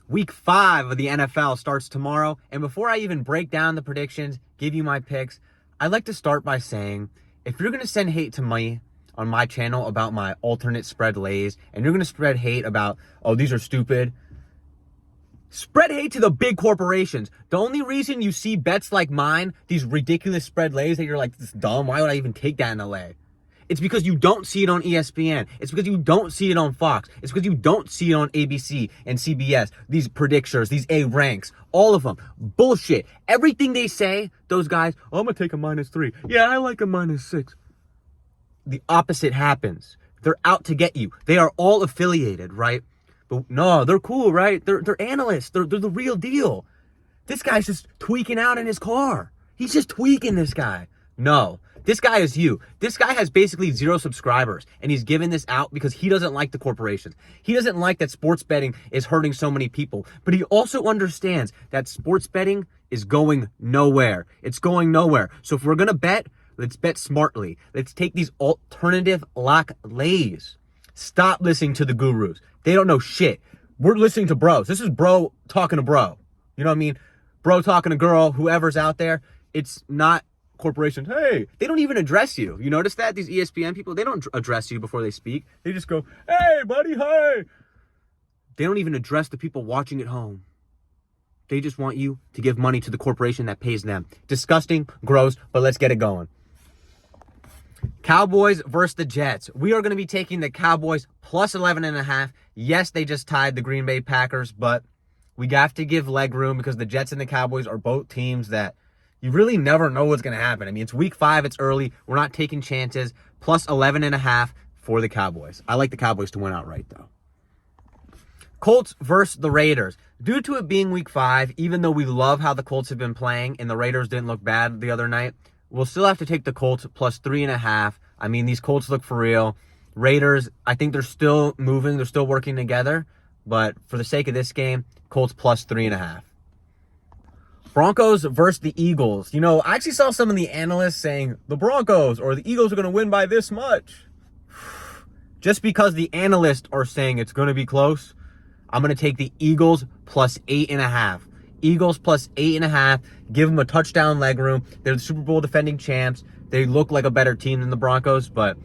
Week 5 of the NFL starts tomorrow, and before I even break down the predictions, give you my picks, I'd like to start by saying, if you're going to send hate to me on my channel about my alternate spread lays, and you're going to spread hate about, oh, these are stupid, spread hate to the big corporations. The only reason you see bets like mine, these ridiculous spread lays that you're like, this is dumb, why would I even take that in a lay? It's because you don't see it on ESPN. It's because you don't see it on Fox. It's because you don't see it on ABC and CBS. These predictors, these A ranks, all of them. Bullshit. Everything they say, those guys, oh, I'm going to take a -3. Yeah, I like a -6. The opposite happens. They're out to get you. They are all affiliated, right? But no, they're cool, right? They're analysts. They're the real deal. This guy's just tweaking out in his car. He's just tweaking, this guy. No. This guy is you. This guy has basically 0 subscribers, and he's giving this out because he doesn't like the corporations. He doesn't like that sports betting is hurting so many people, but he also understands that sports betting is going nowhere. It's going nowhere. So if we're going to bet, let's bet smartly. Let's take these alternative lock lays. Stop listening to the gurus. They don't know shit. We're listening to bros. This is bro talking to bro. You know what I mean? Bro talking to girl, whoever's out there. It's not corporations. Hey, they don't even address you. You notice that? These ESPN people, they don't address you before they speak. They just go, hey, buddy, hey. They don't even address the people watching at home. They just want you to give money to the corporation that pays them. Disgusting, gross, but let's get it going. Cowboys versus the Jets. We are going to be taking the Cowboys plus 11.5. Yes, they just tied the Green Bay Packers, but we have to give leg room because the Jets and the Cowboys are both teams that you really never know what's going to happen. I mean, it's week 5. It's early. We're not taking chances. Plus 11.5 for the Cowboys. I like the Cowboys to win outright, though. Colts versus the Raiders. Due to it being week 5, even though we love how the Colts have been playing and the Raiders didn't look bad the other night, we'll still have to take the Colts plus 3.5. I mean, these Colts look for real. Raiders, I think they're still moving. They're still working together. But for the sake of this game, Colts plus 3.5. Broncos versus the Eagles. You know, I actually saw some of the analysts saying the Broncos or the Eagles are going to win by this much. Just because the analysts are saying it's going to be close, I'm going to take the Eagles plus 8.5. Eagles plus 8.5. Give them a touchdown leg room. They're the Super Bowl defending champs. They look like a better team than the Broncos, but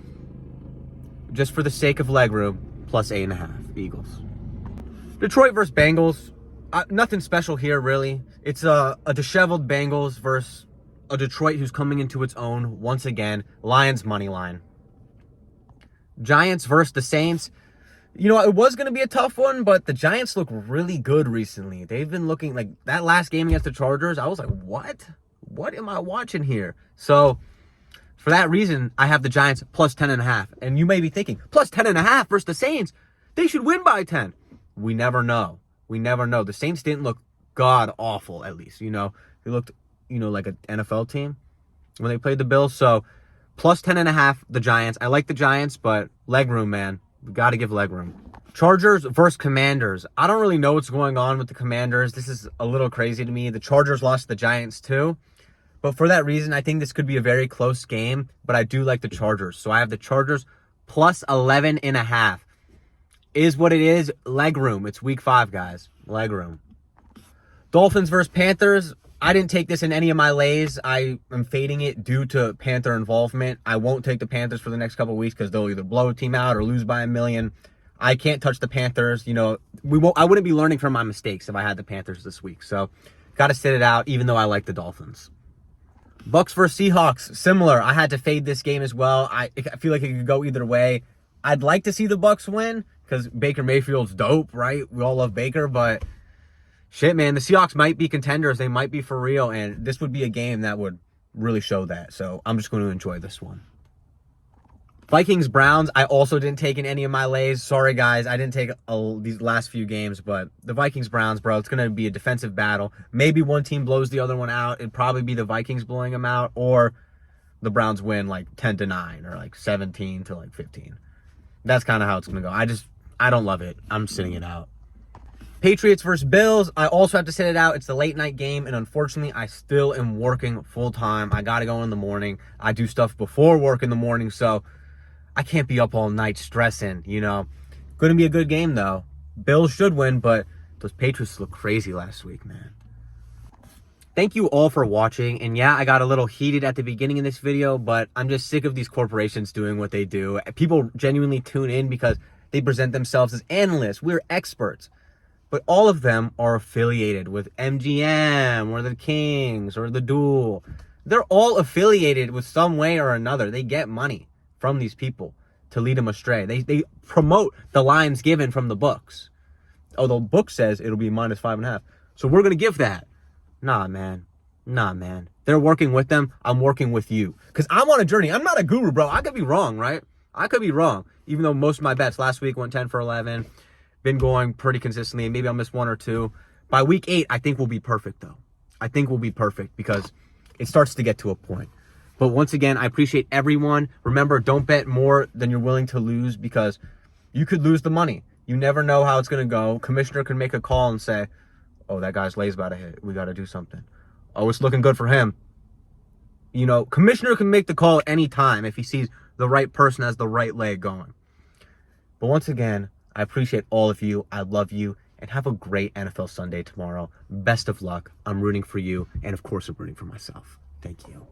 just for the sake of leg room, plus 8.5. Eagles. Detroit versus Bengals. Nothing special here, really. It's a disheveled Bengals versus a Detroit who's coming into its own once again. Lions money line. Giants versus the Saints. You know, it was going to be a tough one, but the Giants look really good recently. They've been looking like that last game against the Chargers. I was like, what? What am I watching here? So for that reason, I have the Giants plus 10.5. And you may be thinking, plus 10.5 versus the Saints. They should win by 10. We never know. We never know. The Saints didn't look god awful, at least. You know, they looked, like an NFL team when they played the Bills. So plus 10.5, the Giants. I like the Giants, but leg room, man. We got to give leg room. Chargers versus Commanders. I don't really know what's going on with the Commanders. This is a little crazy to me. The Chargers lost to the Giants too. But for that reason, I think this could be a very close game. But I do like the Chargers. So I have the Chargers plus 11.5. Is what it is. Leg room. It's week 5, guys. Leg room. Dolphins versus Panthers. I didn't take this in any of my lays. I am fading it due to Panther involvement. I won't take the Panthers for the next couple of weeks because they'll either blow a team out or lose by 1 million. I can't touch the Panthers. I wouldn't be learning from my mistakes if I had the Panthers this week. So, got to sit it out, even though I like the Dolphins. Bucks versus Seahawks. Similar. I had to fade this game as well. I feel like it could go either way. I'd like to see the Bucks win because Baker Mayfield's dope, right? We all love Baker, but shit, man, the Seahawks might be contenders. They might be for real, and this would be a game that would really show that. So I'm just going to enjoy this one. Vikings-Browns, I also didn't take in any of my lays. Sorry, guys. I didn't take these last few games, but the Vikings-Browns, bro, it's going to be a defensive battle. Maybe one team blows the other one out. It'd probably be the Vikings blowing them out, or the Browns win like 10-9 or like 17-15. That's kind of how it's going to go. I don't love it. I'm sitting it out. Patriots versus Bills. I also have to sit it out. It's the late night game, and unfortunately, I still am working full time. I got to go in the morning. I do stuff before work in the morning, so I can't be up all night stressing, Going to be a good game, though. Bills should win, but Those Patriots look crazy last week, man. Thank you all for watching. And yeah, I got a little heated at the beginning of this video, but I'm just sick of these corporations doing what they do. People genuinely tune in because they present themselves as analysts. We're experts. But all of them are affiliated with MGM or the Kings or the Duel. They're all affiliated with some way or another. They get money from these people to lead them astray. They promote the lines given from the books. Oh, the book says it'll be -5.5. So we're going to give that. Nah, man. They're working with them. I'm working with you. Because I'm on a journey. I'm not a guru, bro. I could be wrong, right? I could be wrong. Even though most of my bets last week went 10 for 11. Been going pretty consistently. Maybe I'll miss one or two. By week 8, I think we'll be perfect, though. I think we'll be perfect because it starts to get to a point. But once again, I appreciate everyone. Remember, don't bet more than you're willing to lose because you could lose the money. You never know how it's going to go. Commissioner can make a call and say, oh, that guy's lay's about to hit. We got to do something. Oh, it's looking good for him. You know, Commissioner can make the call at any time if he sees the right person has the right lay going. But once again, I appreciate all of you. I love you. And have a great NFL Sunday tomorrow. Best of luck. I'm rooting for you. And of course, I'm rooting for myself. Thank you.